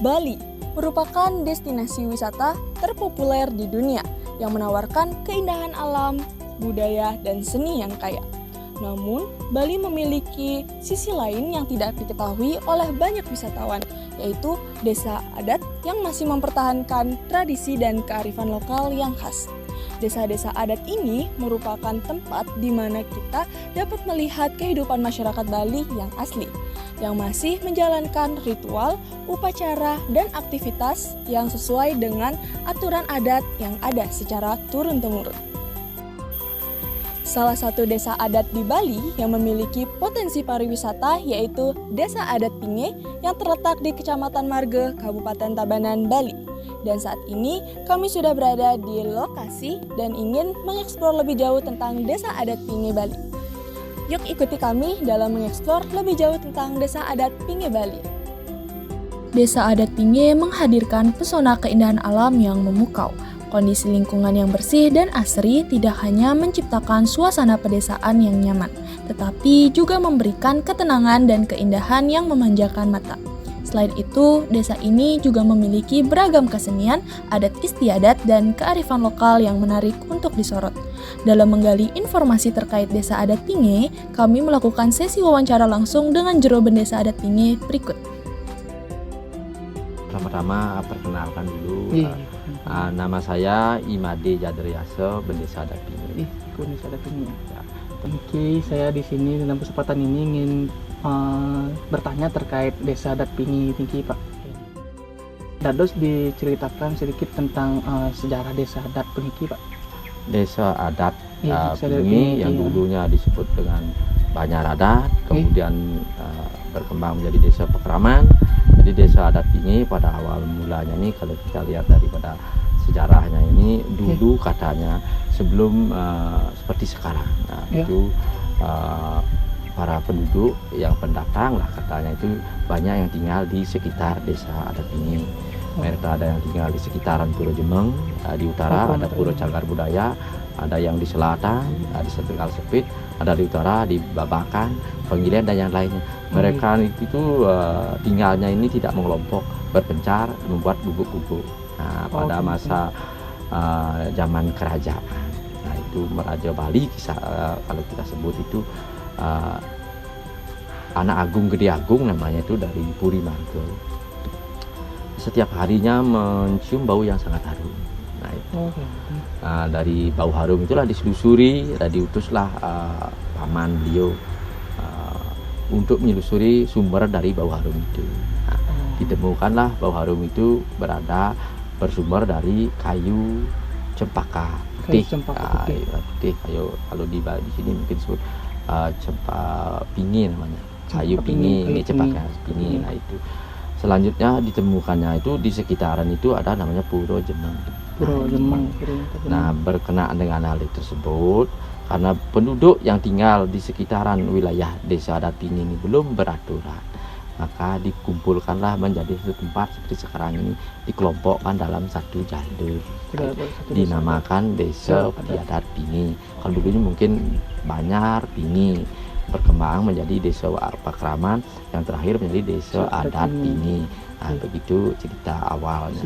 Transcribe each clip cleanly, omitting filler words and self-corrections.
Bali merupakan destinasi wisata terpopuler di dunia yang menawarkan keindahan alam, budaya, dan seni yang kaya. Namun, Bali memiliki sisi lain yang tidak diketahui oleh banyak wisatawan, yaitu desa adat yang masih mempertahankan tradisi dan kearifan lokal yang khas. Desa-desa adat ini merupakan tempat di mana kita dapat melihat kehidupan masyarakat Bali yang asli, yang masih menjalankan ritual, upacara, dan aktivitas yang sesuai dengan aturan adat yang ada secara turun-temurun. Salah satu desa adat di Bali yang memiliki potensi pariwisata yaitu Desa Adat Pinge yang terletak di Kecamatan Marge, Kabupaten Tabanan, Bali. Dan saat ini kami sudah berada di lokasi dan ingin mengeksplor lebih jauh tentang Desa Adat Pinge, Bali. Yuk ikuti kami dalam mengeksplor lebih jauh tentang Desa Adat Pinge, Bali. Desa Adat Pinge menghadirkan pesona keindahan alam yang memukau. Kondisi lingkungan yang bersih dan asri tidak hanya menciptakan suasana pedesaan yang nyaman, tetapi juga memberikan ketenangan dan keindahan yang memanjakan mata. Selain itu, desa ini juga memiliki beragam kesenian, adat istiadat, dan kearifan lokal yang menarik untuk disorot. Dalam menggali informasi terkait Desa Adat Pinge, kami melakukan sesi wawancara langsung dengan jero Desa Adat Pinge berikut. Pertama-tama perkenalkan dulu. Nama saya Imade Jadriaso, Desa Adat Pinge. Desa Adat Pinge. Oke, saya di sini dalam kesempatan ini ingin bertanya terkait Desa Adat Pinge ini, Pak. Dados diceritakan sedikit tentang sejarah Desa Adat Pinge, Pak. Desa Adat Pinge yang dulunya disebut dengan Banjar Adat, kemudian berkembang menjadi Desa Pekraman. Jadi Desa Adat Pinge pada awal mulanya ini, kalau kita lihat daripada sejarahnya ini, dulu katanya sebelum seperti sekarang, itu para penduduk yang pendatang lah katanya itu banyak yang tinggal di sekitar Desa Adat Pinge. Mereka ada yang tinggal di sekitaran Pura Jemeng, di utara ada Pura Cagar Budaya, ada yang di selatan, di Tegal Sepit, ada di utara di Babakan, Penggilen, dan yang lainnya. Mereka itu tinggalnya ini tidak mengelompok, berpencar, membuat gubuk-gubuk. Nah, pada masa zaman kerajaan, nah itu Raja Bali, kalau kita sebut itu Anak Agung Gede Agung namanya, itu dari Puri Margo. Setiap harinya mencium bau yang sangat harum. Nah, itu. Dari bau harum itulah diselusuri, diutuslah paman beliau untuk menyelusuri sumber dari bau harum itu. Nah, ditemukanlah bau harum itu bersumber dari kayu cempaka putih. Putih. Kalau di sini mungkin disebut cempaka pinge namanya. Kayu pinge, ini cempaka pinge. Nah, itu. Selanjutnya ditemukannya itu di sekitaran itu ada namanya Pura Jemeng. Nah, berkenaan dengan hal tersebut, karena penduduk yang tinggal di sekitaran wilayah Desa Adat Pinge ini belum beraturan, maka dikumpulkanlah menjadi satu tempat seperti sekarang ini, dikelompokkan dalam satu jalur, dinamakan Desa Adat Pinge. Kalau dulunya mungkin Banjar Pinge, berkembang menjadi Desa Pekraman, yang terakhir menjadi Desa Adat Pinge. Nah, begitu cerita awalnya,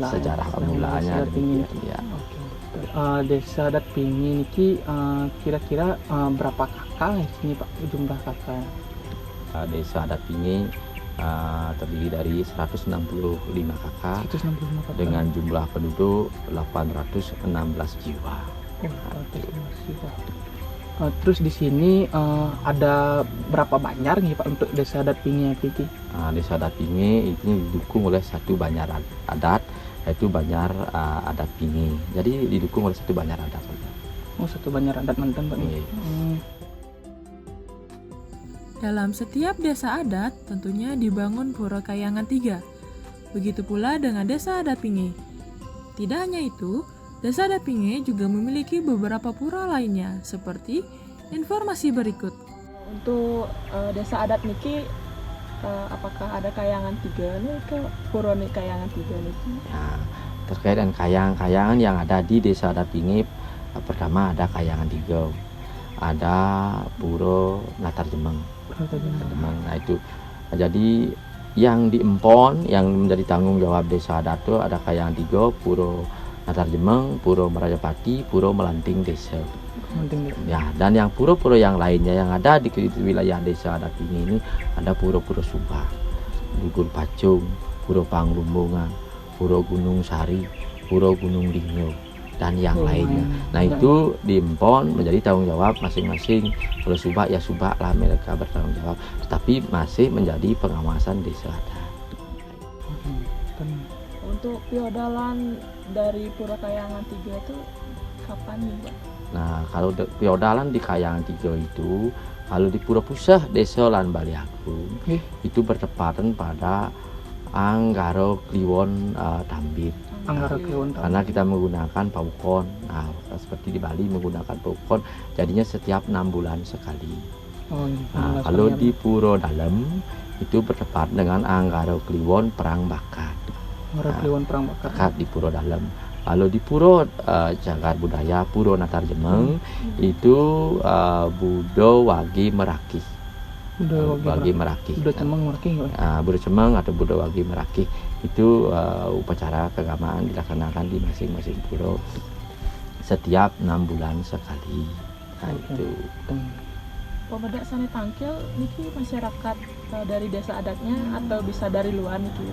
sejarah mulanya demikian. Ya. Desa Adat Pinge ini kira-kira berapa kakak sini, Pak, jumlah kakak? Desa Adat Pinge terdiri dari 165 kakak, dengan jumlah penduduk 816 jiwa. Terus di sini ada berapa banjar nih, Pak, untuk Desa Adat Pinge ini? Desa Adat Pinge itu didukung oleh satu banjar adat, yaitu Banjar Adat Pinge. Jadi didukung oleh satu banjar adat. Satu banjar adat mantan, Pak. Dalam setiap desa adat tentunya dibangun Pura Kayangan 3. Begitu pula dengan Desa Adat Pinge. Tidak hanya itu, Desa Adat Pinge juga memiliki beberapa pura lainnya, seperti informasi berikut. Untuk Desa Adat niki, apakah ada Kayangan 3 nih ke Pura Kayangan 3 niki? Nah, terkait dengan kayangan yang ada di Desa Adat Pinge, pertama ada Kayangan 3, ada Pura Latar Jemeng. Nah, itu jadi yang di Empon yang menjadi tanggung jawab desa adat itu ada Kayangan 3, Puro Natarjemeng, Puro Merajapati, Puro Melanting Desa. Ya, dan yang pura-pura yang lainnya yang ada di wilayah desa adat ini ada pura-pura Subah, Dugun Pacung, Pura Panglumbungan, Pura Gunung Sari, Pura Gunung Dinyo, dan yang lainnya. Nah itu di Empon menjadi tanggung jawab masing-masing. Kalau Subah ya Subah lah mereka bertanggung jawab, tetapi masih menjadi pengawasan desa adat. Untuk feodalan dari Pura Kayangan 3 itu kapan nih, Pak? Nah, kalau feodalan di Kayangan 3 itu, kalau di Pura Pusah Desa Lan Baliagung itu bertepatan pada Anggaro Kliwon Tambit. Karena kita menggunakan paukon. Nah, seperti di Bali menggunakan paukon, jadinya setiap 6 bulan sekali. Nah, kalau di Pura Dalem itu bertepatan dengan Anggaro Kliwon Perang Bakat. Perang Bakat di Pura Dalem. Kalau di Puro Cagar Budaya Puro Natarjemeng itu Budo Wagi Merakih. Wagi Merakih. Budo Cemeng Merakih. Budo Cemeng atau Budo Wagi Merakih itu upacara keagamaan dilaksanakan di masing-masing puro setiap 6 bulan sekali. Nah, itu. Pemedak Sane Tangkil niki masyarakat dari desa adatnya atau bisa dari luar niki?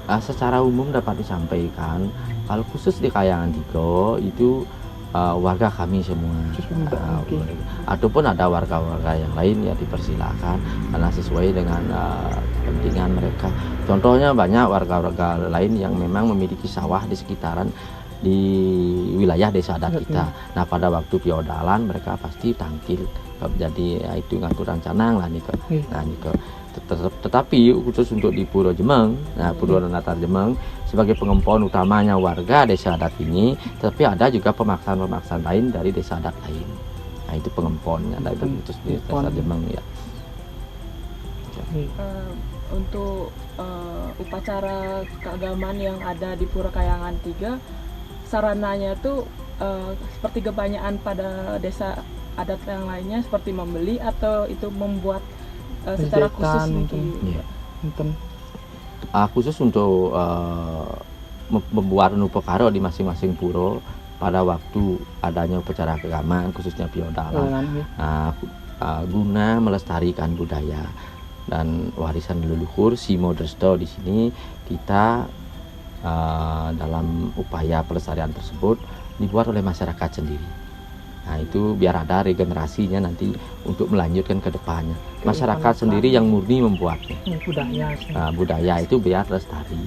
Secara umum dapat disampaikan kalau khusus di Kayangan 3 itu warga kami semua. Ataupun ada warga-warga yang lain ya dipersilakan karena sesuai dengan kepentingan mereka. Contohnya banyak warga-warga lain yang memang memiliki sawah di sekitaran di wilayah desa adat kita. Nah pada waktu feodalan mereka pasti tangkil. Jadi ya, itu ngaturan canang lah nih. Nah nih tetapi khusus untuk di Puro Jemeng, nah Puro Natarjemeng sebagai pengempon utamanya warga desa adat ini, tetapi ada juga pemaksaan-pemaksaan lain dari desa adat lain. Nah itu pengemponnya dari khusus di desa Jemeng ya. Untuk upacara keagamaan yang ada di Pura Kayangan 3, sarananya tuh seperti kebanyakan pada desa adat yang lainnya seperti membeli atau itu membuat secara khusus mungkin. Ya. Khusus untuk membuat upakara di masing-masing puro pada waktu adanya upacara keagamaan khususnya feodalan guna melestarikan budaya dan warisan leluhur Simo Dresto. Di sini kita dalam upaya pelestarian tersebut dibuat oleh masyarakat sendiri. Nah itu biar ada regenerasinya nanti untuk melanjutkan ke depannya. Masyarakat sendiri yang murni membuatnya. Budaya itu biar lestari.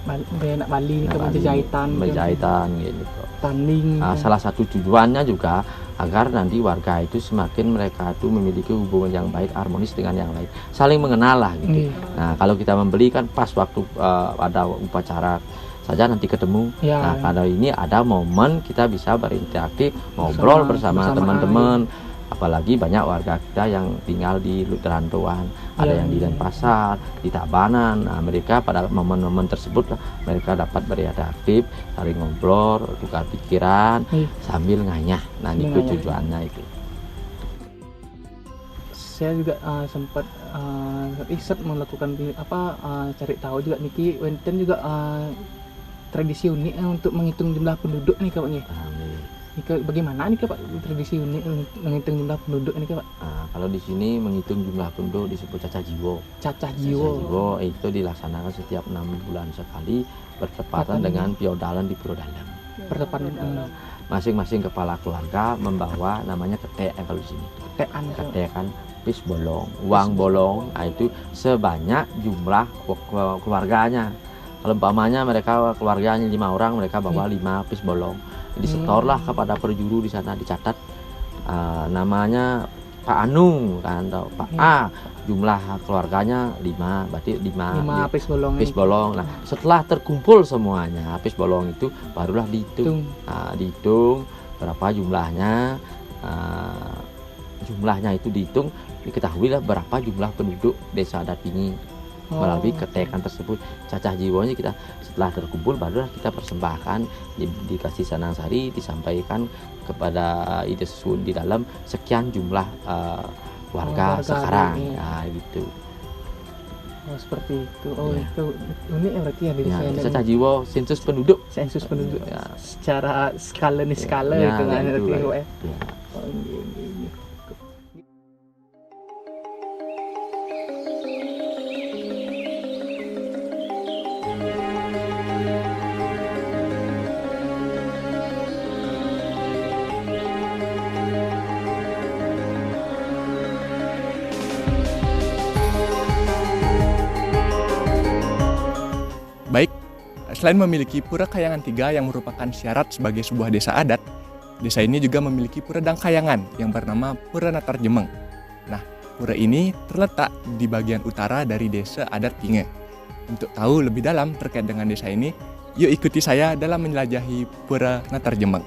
Bali menjahitan gitu. Tanding. Salah satu tujuannya juga agar nanti warga itu semakin mereka itu memiliki hubungan yang baik, harmonis dengan yang lain, saling mengenal lah gitu. Nah kalau kita membeli kan pas waktu ada upacara saja nanti ketemu. Nah pada ini ada momen kita bisa berinteraktif, ngobrol bersama teman-teman. Apalagi banyak warga kita yang tinggal di rantauan, ada yang di Denpasar, di Tabanan. Nah mereka pada momen-momen tersebut mereka dapat berinteraktif, saling ngobrol, tukar pikiran, sambil nganyah. Nah itu tujuannya itu. Saya juga sempat riset melakukan cari tahu juga niki Wenten juga tradisi unik untuk menghitung jumlah penduduk nih Kak Pak nih. Bagaimana nih Kak Pak tradisi unik menghitung jumlah penduduk nih Kak Pak? Kalau di sini menghitung jumlah penduduk disebut cacah jiwo. Cacah jiwo itu dilaksanakan setiap 6 bulan sekali bertepatan dengan feodalan di Puro Dalem. Bertepatan masing-masing kepala keluarga membawa namanya ketek kalau di sini. Ketek kan pis bolong, uang bolong. Nah, itu sebanyak jumlah keluarganya. Kalau umpamanya mereka keluarganya 5 orang, mereka bawa 5 pis bolong. Disetorlah kepada perjuru di sana, dicatat namanya Pak Anu kan, atau Pak A, jumlah keluarganya 5, berarti 5 pis bolong. Nah setelah terkumpul semuanya pis bolong itu barulah dihitung. Dihitung berapa jumlahnya, jumlahnya itu dihitung, diketahui lah berapa jumlah penduduk desa adat ini. Melalui ketekan tersebut cacah jiwanya kita setelah terkumpul barulah kita persembahkan, dikasih sanang sari, disampaikan kepada ide susun di dalam sekian jumlah warga sekarang gitu. Oh seperti itu. Oh Iya. itu unik ya berarti ya di Ya, desain desa Cajiwo sensus penduduk. sensus penduduk Ya. secara skala nih skala Ya, itu kan itu, berarti Pak. Pak, ya. Ya. Oh, ini. Baik, selain memiliki Pura Kayangan 3 yang merupakan syarat sebagai sebuah desa adat, desa ini juga memiliki Pura Dangkayangan yang bernama Pura Natar Jemeng. Nah, pura ini terletak di bagian utara dari desa adat Pinge. Untuk tahu lebih dalam terkait dengan desa ini, yuk ikuti saya dalam menjelajahi Pura Natar Jemeng.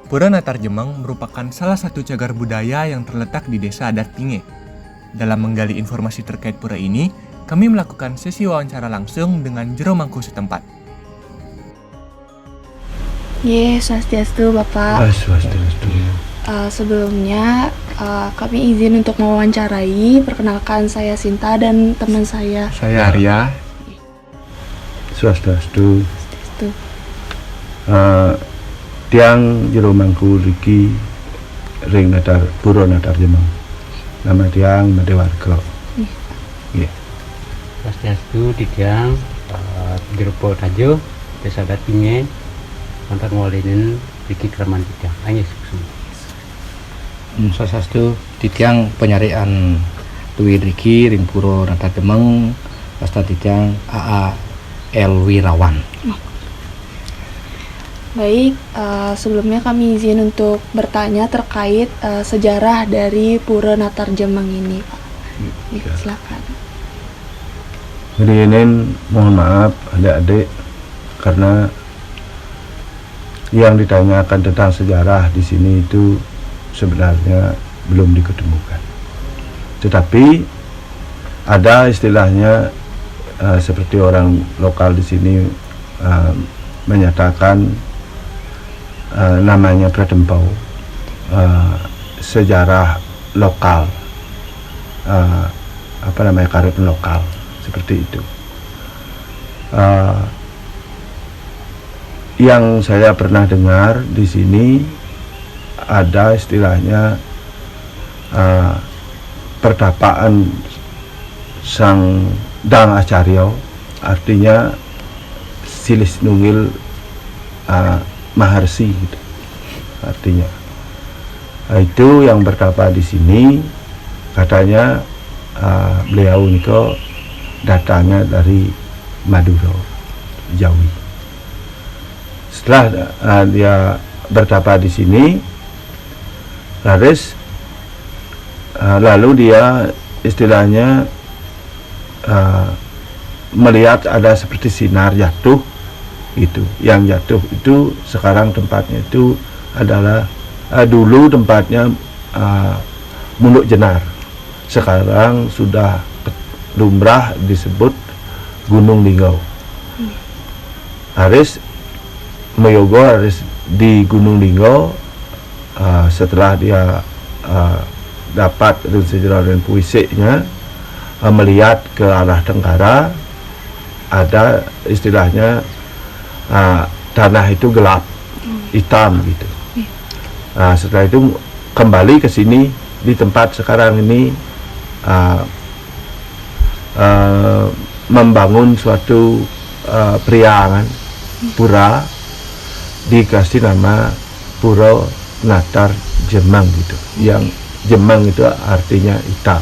Pura Natar Jemeng merupakan salah satu cagar budaya yang terletak di desa adat Pinge. Dalam menggali informasi terkait pura ini, kami melakukan sesi wawancara langsung dengan jero mangku setempat. Swastiastu Bapak. Swastiastu. Sebelumnya kami izin untuk mewawancarai. Perkenalkan saya Sinta dan teman saya. Saya Arya. Swastiastu. Swastiastu. Tiang jero mangku riki ring natar Pura Natar Jemeng. Nama tiang Madewarga. Nggih. Swastiastu Didiang Jerupo Tajo Desa Adat Pinge Mantan Ngolinin Riki Kraman Didiang Ayo Suksun. Swastiastu Didiang penyarian Tuwi Riki ring Pura Natar Jemeng Pasta Didiang AA L Wirawan. Baik, sebelumnya kami izin untuk bertanya terkait sejarah dari Pura Natar Jemeng ini, Pak. Silakan. Jadi ini mohon maaf adik-adik karena yang ditanyakan tentang sejarah di sini itu sebenarnya belum diketemukan. Tetapi ada istilahnya seperti orang lokal di sini menyatakan namanya Pradempau, sejarah lokal, karya lokal. Seperti itu. Yang saya pernah dengar di sini ada istilahnya pertapaan Sang Dang Acaryo, artinya Silis Nungil Maharsi gitu. Artinya itu yang bertapa di sini, katanya beliau itu datangnya dari Madura, Jawi. Setelah dia bertapa di sini, lalu dia istilahnya melihat ada seperti sinar jatuh itu. Yang jatuh itu sekarang tempatnya itu adalah dulu tempatnya Munduk Jenar. Sekarang sudah lumrah disebut Gunung Linggau. Haris Meyogo Haris di Gunung Linggau. Setelah dia dapat sejarah dan puisinya, melihat ke arah tenggara, ada istilahnya tanah itu gelap, hitam gitu. Setelah itu kembali ke sini di tempat sekarang ini, membangun suatu priangan pura, dikasih nama Pura Natar Jemeng gitu. Yang Jemeng itu artinya hitam.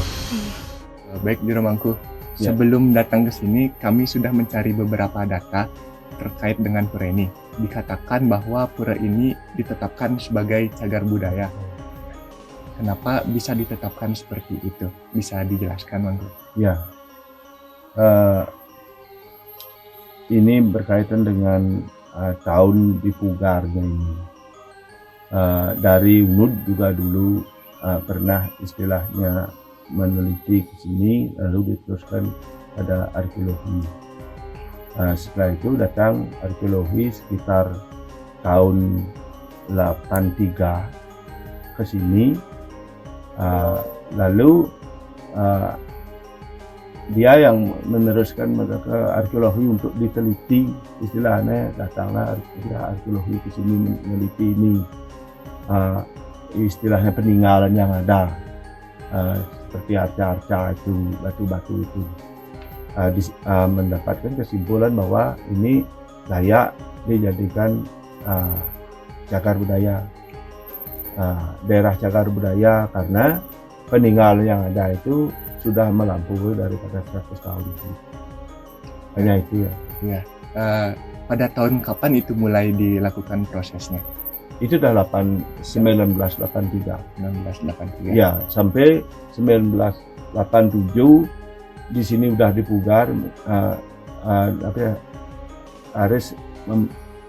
Baik, Jero Mangku. Ya. Sebelum datang ke sini, kami sudah mencari beberapa data terkait dengan pura ini. Dikatakan bahwa pura ini ditetapkan sebagai cagar budaya. Kenapa bisa ditetapkan seperti itu? Bisa dijelaskan, Mangku? Ya, ini berkaitan dengan tahun dipugarnya ini. Dari UNUD juga dulu pernah istilahnya meneliti ke sini, lalu diteruskan pada arkeologi. Setelah itu datang arkeologi sekitar tahun 83 ke sini, lalu dia yang meneruskan mereka arkeologi untuk diteliti, istilahnya datanglah arkeologi ke sini meneliti ini, istilahnya peninggalan yang ada, seperti arca-arca itu, batu-batu itu, mendapatkan kesimpulan bahwa ini layak dijadikan cagar budaya, daerah cagar budaya, karena peninggalan yang ada itu sudah melampaui daripada 100 tahun itu. Hanya itu ya. Ya. Pada tahun kapan itu mulai dilakukan prosesnya? Itu udah 1983. 1983. Ya, sampai 1987 di sini udah dipugar, harus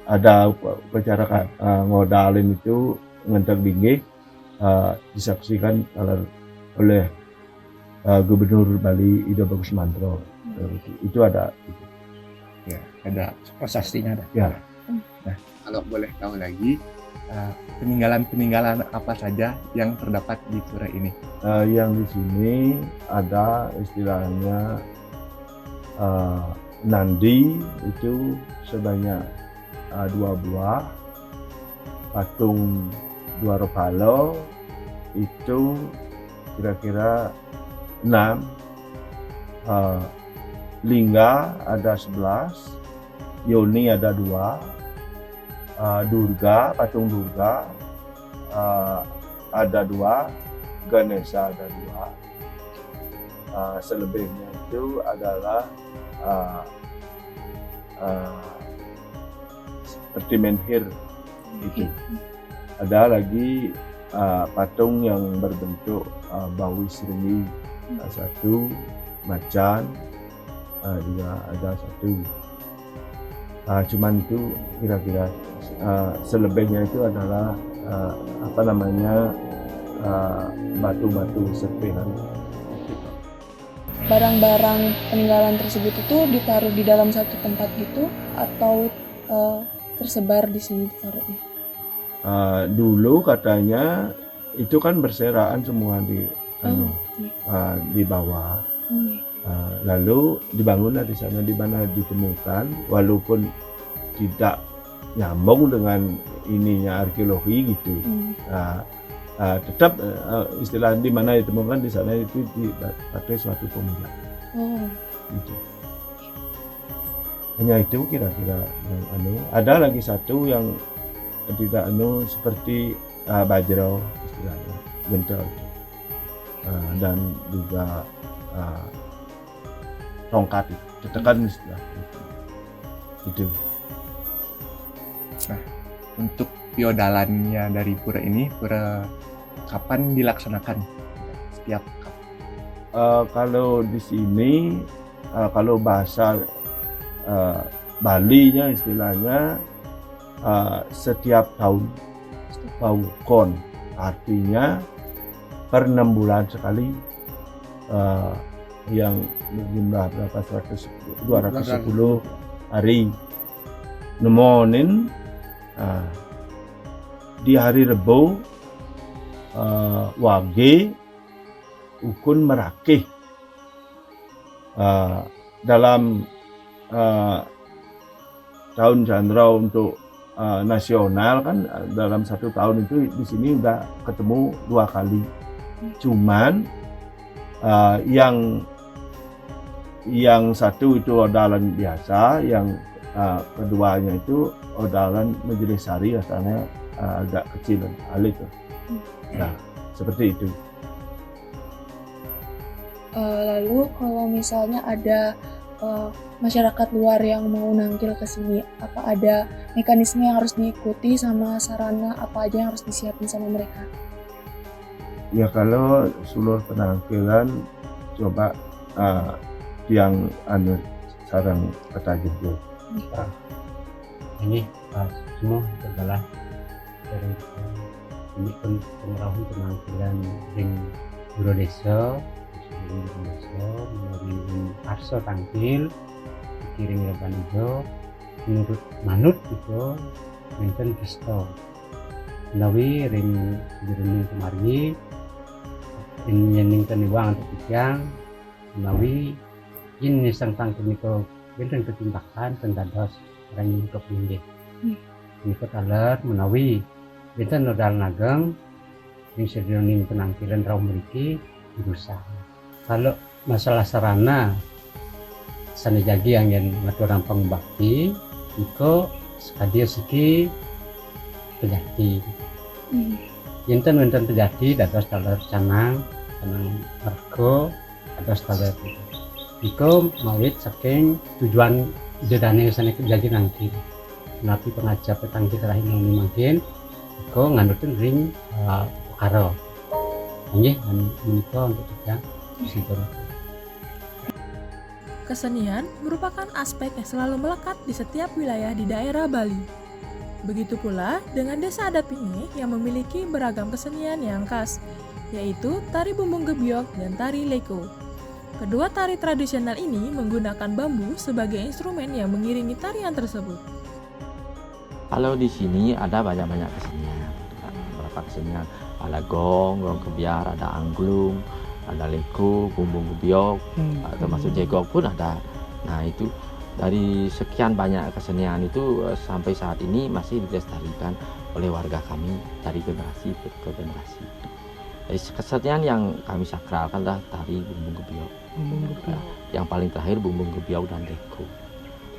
ada upacara ngodalin itu ngentek tinggi, disaksikan oleh Gubernur Bali Ido Bagus Mantro. Itu ada. Ya, ada Prasastinya ada. Ya. Nah, kalau boleh tahu lagi, peninggalan-peninggalan apa saja yang terdapat di pura ini? Yang di sini ada istilahnya nandi itu sebanyak 2 buah, patung Dwaropalo itu kira-kira 6, lingga ada 11, yoni ada 2, Durga, patung Durga ada 2, Ganesha ada 2. Selebihnya itu adalah seperti menhir itu. Ada lagi patung yang berbentuk bawi seringi, satu, macan juga ada 1. Cuman itu kira-kira, selebihnya itu adalah batu-batu serpihan. Barang-barang peninggalan tersebut itu ditaruh di dalam satu tempat gitu atau tersebar di sini ditaruhnya? Dulu katanya itu kan berserakan semua di bawah. Lalu dibangunlah di sana, di mana ditemukan, walaupun tidak nyambung dengan ininya arkeologi gitu. Tetap istilah di mana ditemukan di sana itu dipakai suatu pemuda. Gitu. Hanya itu kira-kira yang ada lagi satu yang tidak seperti bajro istilahnya, gentel itu. Dan juga tongkat itu, cetekan istilah itu. Nah, untuk piodalannya dari pura ini, pura kapan dilaksanakan? Setiap kapan? Kalau di sini, kalau bahasa Balinya istilahnya setiap tahun Paukon, artinya per 6 bulan sekali, yang berjumlah berapa 210 hari. Nemonin di hari Rebo wage ukun merakih dalam tahun Chandra untuk nasional kan, dalam 1 tahun itu di sini udah ketemu 2 kali. Cuman yang satu itu odalan biasa, yang keduanya itu odalan majelis sari, asalnya agak kecil, alit. Nah, seperti itu. Lalu kalau misalnya ada masyarakat luar yang mau nangkil ke sini, apa ada mekanisme yang harus diikuti sama sarana apa aja yang harus disiapin sama mereka? Ya, kalau seluruh penangkilan coba yang sarang kata jemput. Ini semua adalah dari ini pengerahan penampilan ring Buro Desa, melalui arso tangkil, dikirim reban itu, menurut manut itu, menten pesto, melalui ring jernih kemari, ring nyeningkan uang untuk ikan, melalui ini tentang kuniko benten ketimbakan pendados orang ke pinggir ini taler menawi benten nodal nageng yang sedioning penampilan raw memiliki berusaha. Kalau masalah sarana sana jagi yang ngaturan pangbakti iko sekadia seki pejati Yenten wonten pejati dados taler canang margo dados taler iko mawit saking tujuan dedane sana jadi nanti napi pengajar petangki terakhir noni mungkin iko ngandutun ring karo nggih menika untuk kita sinten. Kesenian merupakan aspek yang selalu melekat di setiap wilayah di daerah Bali. Begitu pula dengan Desa Adat Pingi yang memiliki beragam kesenian yang khas, yaitu tari bumbung gebyok dan tari leko. Kedua tari tradisional ini menggunakan bambu sebagai instrumen yang mengiringi tarian tersebut. Kalau di sini ada banyak-banyak kesenian, beberapa kesenian, ada gong kebiar, ada angklung, ada leko, bumbung gebyok, termasuk jegok pun ada. Nah itu dari sekian banyak kesenian itu sampai saat ini masih dilestarikan oleh warga kami dari generasi ke generasi. Jadi kesenian yang kami sakralkan adalah tari bumbung gebyok. Yang paling terakhir bumbung gebyok dan leko.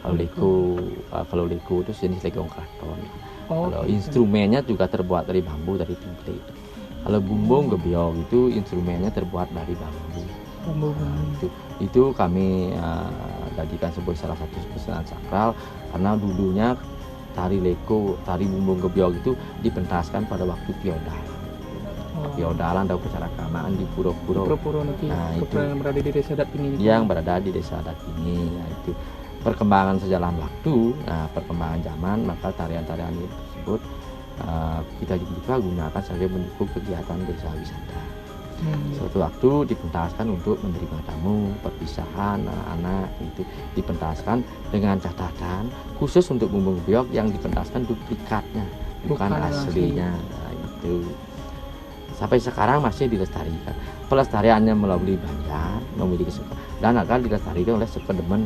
Kalau leko itu jenis legong keraton. Kalau instrumennya juga terbuat dari bambu, dari template. Kalau bumbung gebyok itu instrumennya terbuat dari bambu. Itu kami jadikan sebagai salah satu kesenian sakral karena dulunya tari leko, tari bumbung gebyok itu dipentaskan pada waktu feodal. Feodalan dan upacara keagamaan di pura-pura. Nah, itu yang berada di Desa Adat Pingi. Yang berada di Desa Adat Pingi. Nah, itu perkembangan sejalan waktu, perkembangan zaman, maka tarian-tarian tersebut kita juga gunakan sebagai mendukung kegiatan desa wisata. Suatu waktu dipentaskan untuk menerima tamu, perpisahan anak-anak itu dipentaskan dengan catatan khusus untuk bumbung gebyok yang dipentaskan duplikatnya, bukan aslinya. Nah, itu sampai sekarang masih dilestarikan. Pelestariannya melalui Banjar, memiliki dan akan dilestarikan oleh sekedemen.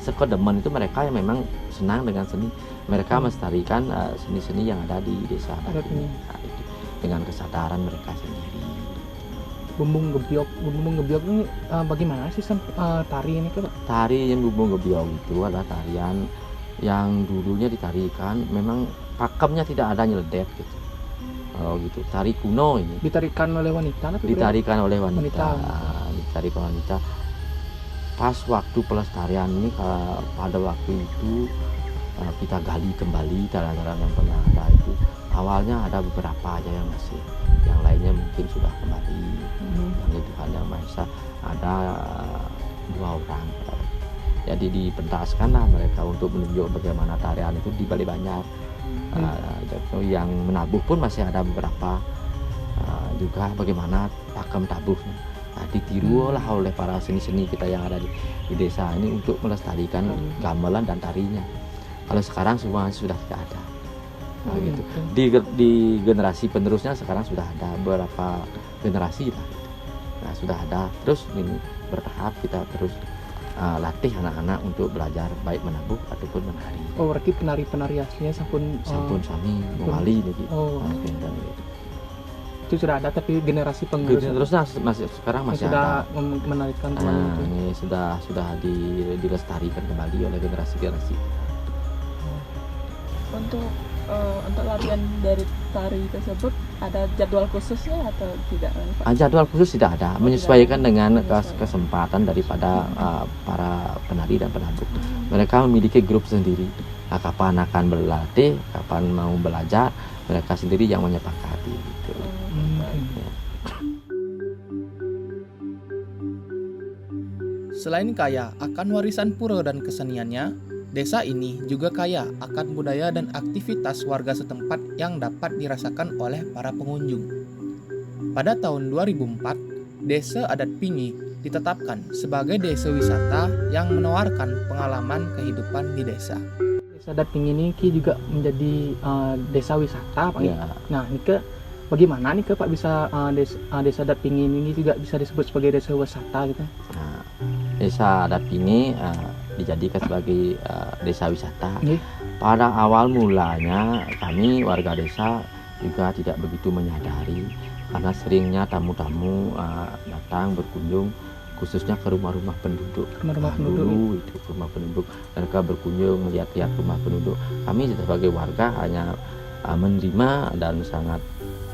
Sekedemen itu mereka yang memang senang dengan seni. Mereka melestarikan seni-seni yang ada di desa adat ini. Nah, itu dengan kesadaran mereka sendiri. Bumbung gebyok ini bagaimana sih tari ini Pak? Tari yang bumbung gebyok itu adalah tarian yang dulunya ditarikan, memang pakemnya tidak ada nyeledep gitu. Gitu. Tari kuno ini. Ditarikan oleh wanita? Ditarikan oleh wanita. Ditarikan wanita. Pas waktu pelestarian ini pada waktu itu kita gali kembali tarian-tarian yang pernah ada itu. Awalnya ada beberapa aja yang masih, yang lainnya mungkin sudah kembali. Yang itu Tuhan Yang Maha Esa ada 2 orang. Jadi dipentaskanlah mereka untuk menunjuk bagaimana tarian itu di Bali Banjar. Yang menabuh pun masih ada beberapa juga bagaimana pakem tabuhnya. Nah, ditirulah oleh para seni-seni kita yang ada di desa ini untuk melestarikan gamelan dan tarinya. Kalau sekarang semua sudah tidak ada. Nah, gitu. Di generasi penerusnya sekarang sudah ada beberapa generasi lah. Nah, sudah ada. Terus ini bertahap kita terus latih anak-anak untuk belajar baik menabuh ataupun menari. Berarti penari-penari aslinya sampun sami mewali gitu. Itu sudah ada, tapi generasi penerus terusnya masih sekarang masih sudah ada. Menarikan kembali. Ini sudah dilestarikan kembali oleh generasi-generasi. Untuk latihan dari tari tersebut ada jadwal khususnya atau tidak? Jadwal khusus tidak ada, menyesuaikan dengan kesempatan daripada para penari dan penabuh. Mereka memiliki grup sendiri. Kapan akan berlatih, kapan mau belajar, mereka sendiri yang menyepakati. Gitu. Selain kaya akan warisan pura dan keseniannya, desa ini juga kaya akan budaya dan aktivitas warga setempat yang dapat dirasakan oleh para pengunjung. Pada tahun 2004, Desa Adat Pingi ditetapkan sebagai desa wisata yang menawarkan pengalaman kehidupan di desa. Desa Adat Pingi ini juga menjadi desa wisata, Pak. Ya. Nah, ini bagaimana nih Pak bisa desa Adat Pingi ini juga bisa disebut sebagai desa wisata gitu? Nah, Desa Adat Pinge dijadikan sebagai desa wisata. Nggih. Pada awal mulanya kami warga desa juga tidak begitu menyadari karena seringnya tamu-tamu datang berkunjung khususnya ke rumah-rumah penduduk. Rumah-rumah penduduk. Dulu itu ke rumah penduduk, mereka berkunjung melihat-lihat rumah penduduk. Kami sebagai warga hanya menerima dan sangat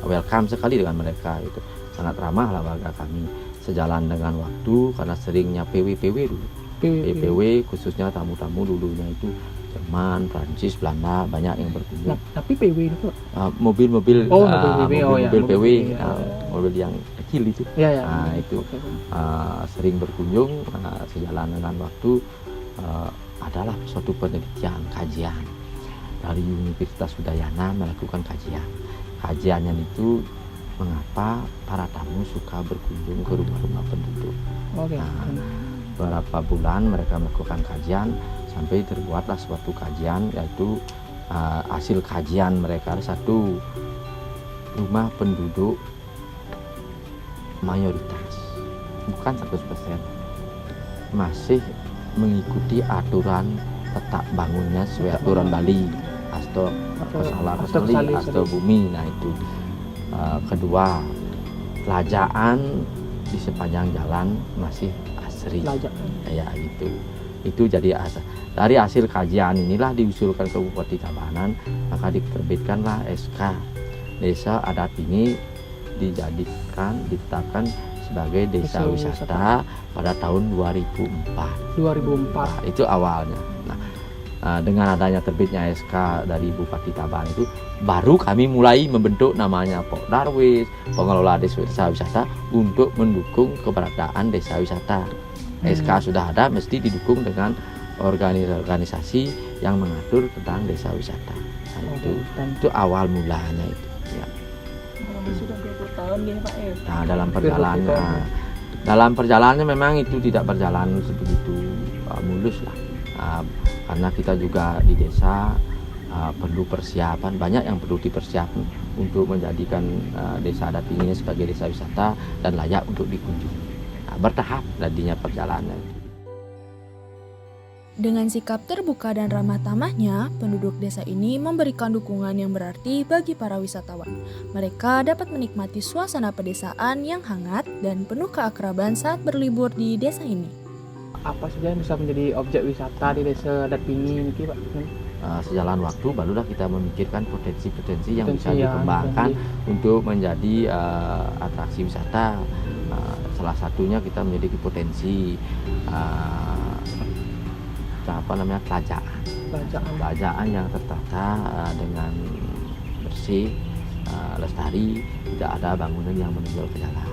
welcome sekali dengan mereka, itu sangat ramah lah warga kami. Sejalan dengan waktu karena seringnya PW dulu. PW khususnya tamu-tamu dulunya itu Jerman, Prancis, Belanda banyak yang berkunjung. Tapi PW itu Mobil-mobil mobil PW, mobil yang kecil itu. Itu sering berkunjung. Sejalan dengan waktu adalah suatu penelitian kajian dari Universitas Udayana melakukan kajian. Kajiannya itu mengapa para tamu suka berkunjung ke rumah-rumah penduduk. Beberapa bulan mereka melakukan kajian sampai terbuatlah suatu kajian, yaitu hasil kajian mereka satu rumah penduduk mayoritas bukan 100% masih mengikuti aturan tetap bangunnya sesuai aturan Bali, asto Bali, asto bumi. Nah itu kedua, pelajaan di sepanjang jalan masih asri kayak gitu. Itu jadi asal dari hasil kajian inilah diusulkan ke Bupati Tabanan, maka diterbitkanlah SK Desa Adat Pinge ditetapkan sebagai desa wisata pada tahun 2004. Itu awalnya. Dengan adanya terbitnya SK dari Bupati Tabanan itu baru kami mulai membentuk namanya Pok Darwis, pengelola desa wisata, untuk mendukung keberadaan desa wisata. SK sudah ada, mesti didukung dengan organisasi yang mengatur tentang desa wisata. Nah, itu awal mulanya itu. Ya. Sudah 20 tahun gini Pak ya. Nah, dalam perjalanannya memang itu tidak berjalan sebegitu mulus lah. Karena kita juga di desa perlu persiapan, banyak yang perlu dipersiapkan untuk menjadikan desa Adat Pinge sebagai desa wisata dan layak untuk dikunjungi. Bertahap tadinya perjalanan. Dengan sikap terbuka dan ramah tamahnya, penduduk desa ini memberikan dukungan yang berarti bagi para wisatawan. Mereka dapat menikmati suasana pedesaan yang hangat dan penuh keakraban saat berlibur di desa ini. Apa saja yang bisa menjadi objek wisata di desa Adat Pinge ini Pak? Sejalan waktu barulah kita memikirkan potensi-potensi yang bisa dikembangkan untuk menjadi atraksi wisata. Salah satunya kita memiliki potensi pelajaan yang tertata dengan bersih, lestari, tidak ada bangunan yang menonjol ke jalan.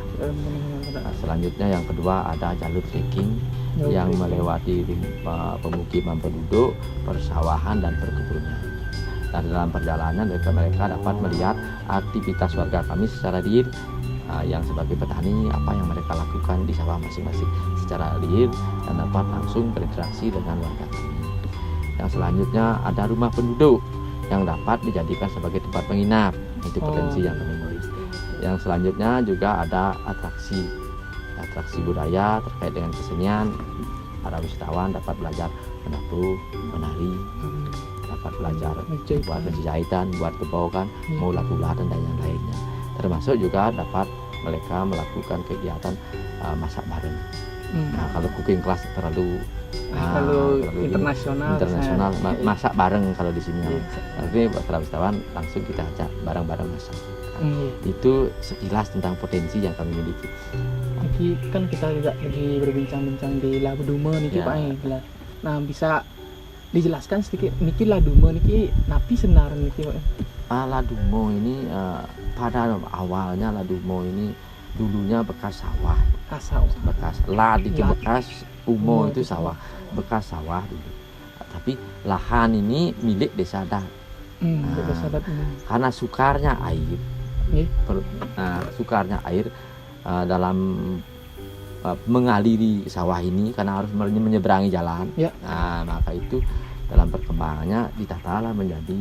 Selanjutnya yang kedua ada jalur trekking yang melewati pemukiman penduduk, persawahan dan perkebunan. Dan dalam perjalanan mereka dapat melihat aktivitas warga kami secara real, yang sebagai petani apa yang mereka lakukan di sawah masing-masing secara real dan dapat langsung berinteraksi dengan warga kami. Yang selanjutnya ada rumah penduduk yang dapat dijadikan sebagai tempat menginap. Itu potensi yang kami miliki. Yang selanjutnya juga ada atraksi budaya terkait dengan kesenian. Para wisatawan dapat belajar menabuh, menari, dapat belajar buat jahitan, buat kebokan, mau lagu-lagu dan yang lainnya. Termasuk juga dapat mereka melakukan kegiatan masak bareng. Nah, kalau cooking class terlalu internasional, masak bareng kalau di sini. Tapi buat para wisatawan langsung kita ajak bareng-bareng masak. Itu sekilas tentang potensi yang kami miliki. Ini kan kita juga lagi berbincang-bincang di Labudume nih Pak. Nah, bisa dijelaskan sedikit niki Ladume niki napi senar niki Pak? Ladumo ini pada awalnya Ladumo ini dulunya bekas sawah. Bekas umo itu sawah, bekas sawah dulu. Tapi lahan ini milik desa Adat. Karena sukarnya air, dalam mengaliri sawah ini karena harus menyeberangi jalan. Nah, maka itu dalam perkembangannya ditatalah menjadi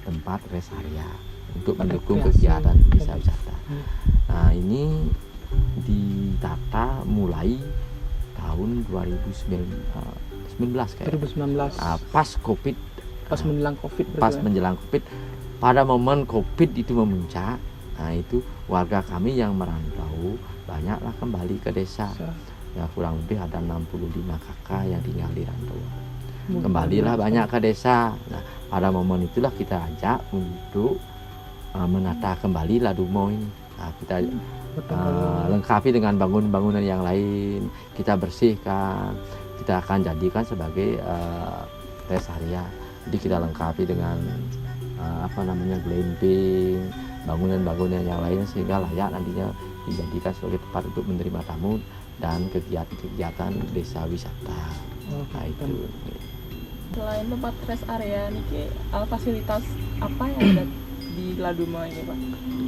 tempat rest area untuk mendukung kegiatan desa wisata. Nah, ini ditata mulai tahun 2019 kayak. 2019 Pas Covid, pas menjelang Covid pas berarti ya? menjelang Covid, pada momen Covid itu memuncak. Nah itu warga kami yang merantau banyaklah kembali ke desa. Ya kurang lebih ada 65 kakak yang tinggal di rantauan. Kembalilah banyak ke desa. Nah pada momen itulah kita ajak untuk menata kembali Ladumo ini. Nah, kita lengkapi dengan bangunan-bangunan yang lain, kita bersihkan, kita akan jadikan sebagai rest area. Jadi kita lengkapi dengan glamping, bangunan-bangunan yang lain sehingga layak nantinya dijadikan sebagai tempat untuk menerima tamu dan kegiatan-kegiatan desa wisata. Nah itu. Selain tempat rest area niki, fasilitas apa yang ada di Ladumo ini, Pak?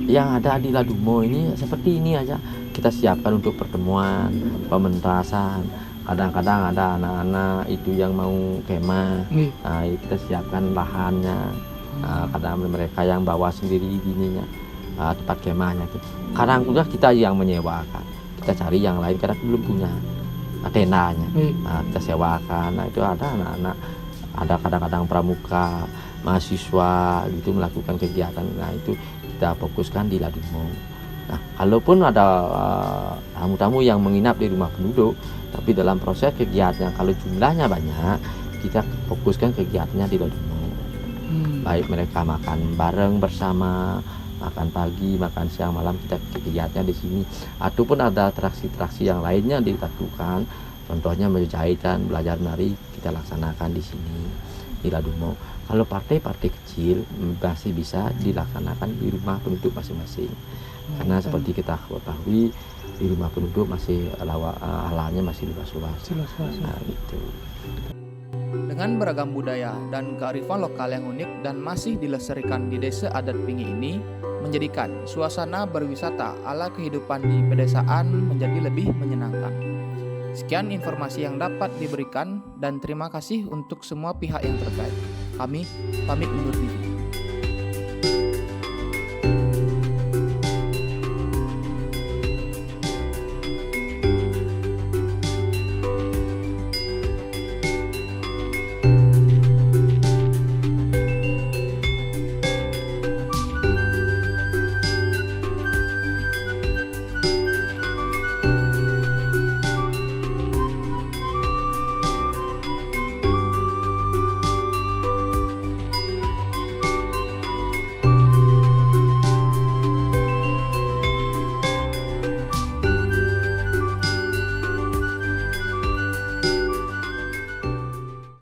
Yang ada di Ladumo ini seperti ini aja. Kita siapkan untuk pertemuan, pementasan. Kadang-kadang ada anak-anak itu yang mau kemah. Nah, kita siapkan lahannya. Kadang mereka yang bawa sendiri gininya, tempat kemahnya itu. Kadang juga kita yang menyewakan. Kita cari yang lain karena belum punya tendanya. Kita sewakan. Nah, itu ada anak-anak, ada kadang-kadang pramuka, mahasiswa gitu melakukan kegiatan. Nah itu kita fokuskan di Ladumo. Nah kalaupun ada tamu-tamu yang menginap di rumah penduduk, tapi dalam proses kegiatan kalau jumlahnya banyak, kita fokuskan kegiatannya di Ladumo. Baik mereka makan bareng bersama, makan pagi, makan siang, malam, kita kegiatannya di sini. Ataupun ada atraksi-atraksi yang lainnya dilakukan, contohnya menjahit dan belajar menari, kita laksanakan di sini di Ladumo. Kalau partai-partai kecil masih bisa dilaksanakan di rumah penduduk masing-masing. Karena seperti kita ketahui di rumah penduduk masih alamnya masih luas-luas. Nah, gitu. Dengan beragam budaya dan kearifan lokal yang unik dan masih dilestarikan di Desa Adat Pingi ini, menjadikan suasana berwisata ala kehidupan di pedesaan menjadi lebih menyenangkan. Sekian informasi yang dapat diberikan dan terima kasih untuk semua pihak yang terkait. Kami pamit undur diri.